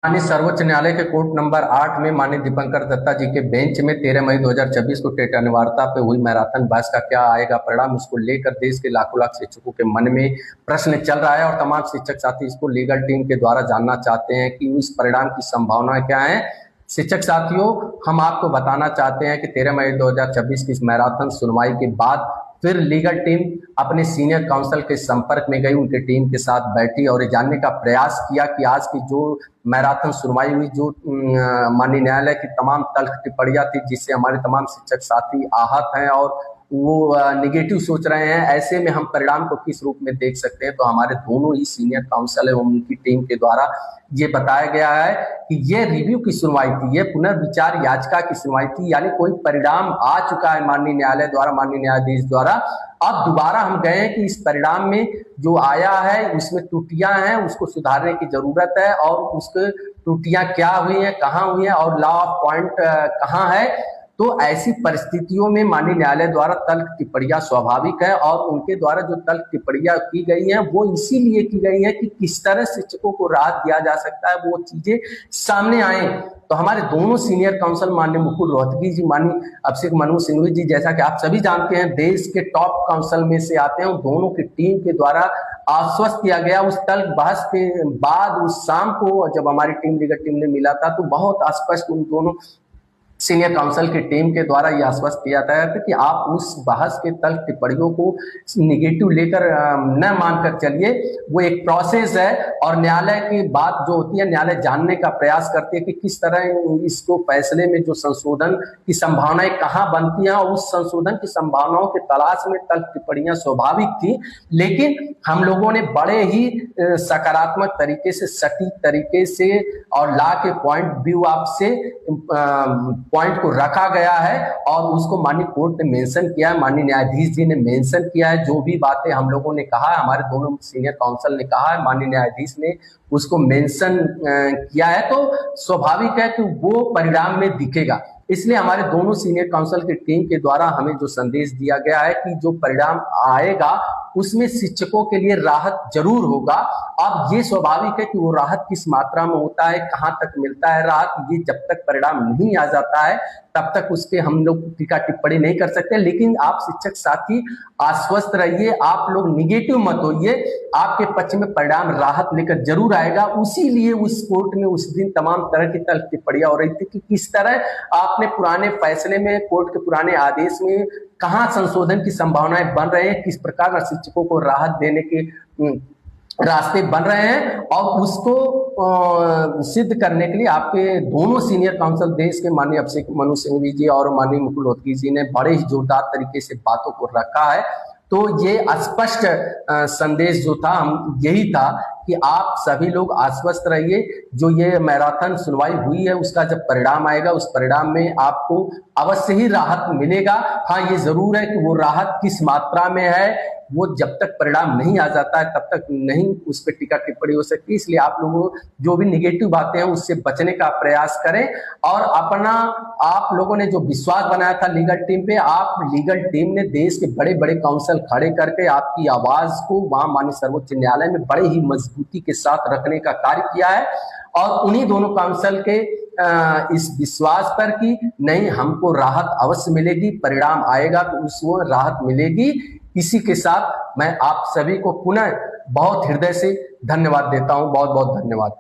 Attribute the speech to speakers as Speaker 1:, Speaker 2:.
Speaker 1: माननीय सर्वोच्च न्यायालय के कोर्ट नंबर 8 में माननीय दीपंकर दत्ता जी के बेंच में 13 मई 2024 को टेट अनिवार्यता पे हुई मैराथन बहस का क्या आएगा परिणाम, इसको लेकर देश के लाखों लाख शिक्षकों के मन में प्रश्न चल रहा है और तमाम शिक्षक साथी इसको लीगल टीम के द्वारा जानना चाहते हैं कि इस परिणाम की संभावनाएं क्या है। शिक्षक साथियों, हम आपको बताना चाहते हैं कि 13 मई 2024 की इस मैराथन सुनवाई के बाद फिर लीगल टीम अपने सीनियर काउंसिल के संपर्क में गई, उनके टीम के साथ बैठी और ये जानने का प्रयास किया कि आज की जो मैराथन सुनवाई हुई, जो माननीय न्यायालय की तमाम तल्ख टिप्पणियां थी जिससे हमारे तमाम शिक्षक साथी आहत हैं और वो निगेटिव सोच रहे हैं, ऐसे में हम परिणाम को किस रूप में देख सकते हैं। तो हमारे दोनों ही सीनियर काउंसिल एवं उनकी टीम के द्वारा ये बताया गया है कि ये रिव्यू की सुनवाई थी, ये पुनर्विचार याचिका की सुनवाई थी, यानी कोई परिणाम आ चुका है माननीय न्यायालय द्वारा, माननीय न्यायाधीश द्वारा। अब दोबारा हम गए कि इस परिणाम में जो आया है उसमें त्रुटियां हैं, उसको सुधारने की जरूरत है और उसके त्रुटियां क्या हुई हैं, कहाँ हुई हैं और लॉ ऑफ पॉइंट कहाँ है। तो ऐसी परिस्थितियों में माननीय न्यायालय द्वारा तल्ख टिप्पणियां स्वाभाविक है और उनके द्वारा जो तल्ख टिप्पणियां की गई हैं वो इसीलिए की गई है कि किस तरह शिक्षकों को राहत दिया जा सकता है, वो चीजें सामने आए। तो हमारे दोनों सीनियर काउंसिल माननीय मुकुल रोहतगी जी, माननीय अभिषेक मनु सिंघवी जी, जैसा कि आप सभी जानते हैं देश के टॉप काउंसिल में से आते हैं, दोनों की टीम के द्वारा आश्वस्त किया गया। उस तल्ख बहस के बाद उस शाम को जब हमारी टीम लीगल टीम ने मिला था तो बहुत स्पष्ट उन दोनों सीनियर काउंसिल की टीम के द्वारा यह आश्वस्त किया गया था कि आप उस बहस के तल्ख टिप्पणियों को निगेटिव लेकर न मानकर चलिए, वो एक प्रोसेस है और न्यायालय की बात जो होती है न्यायालय जानने का प्रयास करते हैं कि किस तरह इसको फैसले में जो संशोधन की संभावनाएं कहाँ बनती हैं और उस संशोधन की संभावनाओं के तलाश में तल्ख टिप्पणियां स्वाभाविक थी। लेकिन हम लोगों ने बड़े ही सकारात्मक तरीके से, सटीक तरीके से और लॉ के पॉइंट व्यू आपसे पॉइंट को रखा गया है और उसको माननीय कोर्ट ने मेंशन किया है, माननीय न्यायाधीश जी ने मेंशन किया है। जो भी बातें हम लोगों ने कहा है, हमारे दोनों सीनियर काउंसिल ने कहा है, माननीय न्यायाधीश ने उसको मेंशन किया है, तो स्वाभाविक है कि वो परिणाम में दिखेगा। इसलिए हमारे दोनों सीनियर काउंसिल की टीम के द्वारा हमें जो संदेश दिया गया है कि जो परिणाम आएगा उसमें शिक्षकों के लिए राहत जरूर होगा। अब ये स्वाभाविक है कि वो राहत किस मात्रा में होता है, कहां तक मिलता है राहत, ये जब तक परिणाम नहीं आ जाता है तब तक उसके हम लोग टीका टिप्पणी नहीं कर सकते। लेकिन आप शिक्षक साथी आश्वस्त रहिए, आप लोग निगेटिव मत होइए, आपके पक्ष में परिणाम राहत लेकर जरूर आएगा। उसी लिए उस कोर्ट में उस दिन तमाम तरह की तल्ख टिप्पणियां हो रही थी कि किस तरह आपने पुराने फैसले में, कोर्ट के पुराने आदेश में कहां संशोधन की संभावनाएं बन रहे हैं, किस प्रकार शिक्षकों को राहत देने के रास्ते बन रहे हैं और उसको सिद्ध करने के लिए आपके दोनों सीनियर काउंसिल देश के माननीय अभिषेक मनु सिंघवी जी और माननीय मुकुल रोहतगी जी ने बड़े ही जोरदार तरीके से बातों को रखा है। तो ये स्पष्ट संदेश जो था हम यही था कि आप सभी लोग आश्वस्त रहिए, जो ये मैराथन सुनवाई हुई है उसका जब परिणाम आएगा उस परिणाम में आपको अवश्य ही राहत मिलेगा। हाँ, ये जरूर है कि वो राहत किस मात्रा में है वो जब तक परिणाम नहीं आ जाता है तब तक नहीं उस पर टीका टिप्पणी हो सकती। इसलिए आप लोगों जो भी निगेटिव बातें हैं उससे बचने का प्रयास करें और अपना, आप लोगों ने जो विश्वास बनाया था लीगल टीम पे, आप लीगल टीम ने देश के बड़े बड़े काउंसिल खड़े करके आपकी आवाज को वहां माननीय सर्वोच्च न्यायालय में बड़े ही मजबूती के साथ रखने का कार्य किया है और उन्हीं दोनों काउंसिल के इस विश्वास पर कि नहीं, हमको राहत अवश्य मिलेगी, परिणाम आएगा तो उसको राहत मिलेगी। इसी के साथ मैं आप सभी को पुनः बहुत हृदय से धन्यवाद देता हूं। बहुत बहुत धन्यवाद।